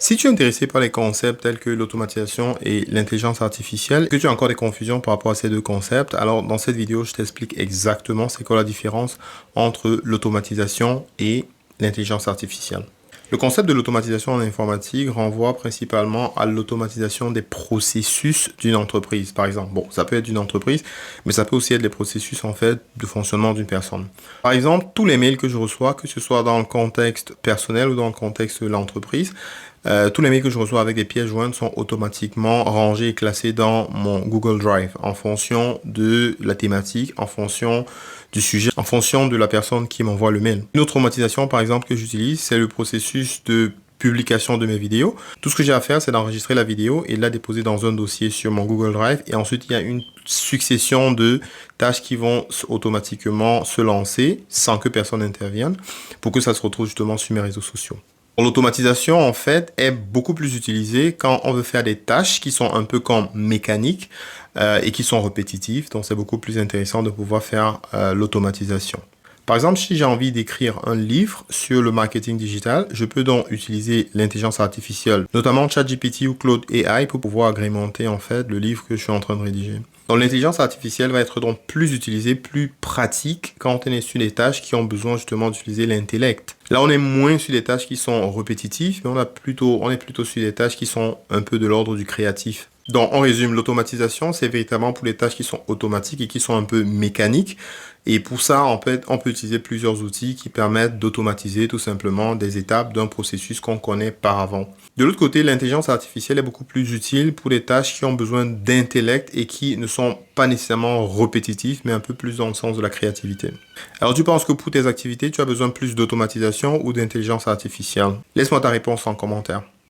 Si tu es intéressé par les concepts tels que l'automatisation et l'intelligence artificielle, que tu as encore des confusions par rapport à ces deux concepts, alors dans cette vidéo, je t'explique exactement c'est quoi la différence entre l'automatisation et l'intelligence artificielle. Le concept de l'automatisation en informatique renvoie principalement à l'automatisation des processus d'une entreprise, par exemple. Bon, ça peut être d'une entreprise, mais ça peut aussi être les processus, en fait, de fonctionnement d'une personne. Par exemple, tous les mails que je reçois, que ce soit dans le contexte personnel ou dans le contexte de l'entreprise, tous les mails que je reçois avec des pièces jointes sont automatiquement rangés et classés dans mon Google Drive en fonction de la thématique, en fonction du sujet, en fonction de la personne qui m'envoie le mail. Une autre automatisation, par exemple, que j'utilise, c'est le processus de publication de mes vidéos. Tout ce que j'ai à faire, c'est d'enregistrer la vidéo et de la déposer dans un dossier sur mon Google Drive. Et ensuite, il y a une succession de tâches qui vont automatiquement se lancer sans que personne n'intervienne pour que ça se retrouve justement sur mes réseaux sociaux. L'automatisation, en fait, est beaucoup plus utilisée quand on veut faire des tâches qui sont un peu comme mécaniques et qui sont répétitives. Donc, c'est beaucoup plus intéressant de pouvoir faire l'automatisation. Par exemple, si j'ai envie d'écrire un livre sur le marketing digital, je peux donc utiliser l'intelligence artificielle, notamment ChatGPT ou Claude AI pour pouvoir agrémenter en fait le livre que je suis en train de rédiger. Donc l'intelligence artificielle va être donc plus utilisée, plus pratique quand on est sur des tâches qui ont besoin justement d'utiliser l'intellect. Là, on est moins sur des tâches qui sont répétitives, mais on est plutôt sur des tâches qui sont un peu de l'ordre du créatif. Donc, on résume, l'automatisation, c'est véritablement pour les tâches qui sont automatiques et qui sont un peu mécaniques. Et pour ça, en fait, on peut utiliser plusieurs outils qui permettent d'automatiser tout simplement des étapes d'un processus qu'on connaît par avant. De l'autre côté, l'intelligence artificielle est beaucoup plus utile pour les tâches qui ont besoin d'intellect et qui ne sont pas nécessairement répétitives, mais un peu plus dans le sens de la créativité. Alors, tu penses que pour tes activités, tu as besoin plus d'automatisation ou d'intelligence artificielle? Laisse-moi ta réponse en commentaire.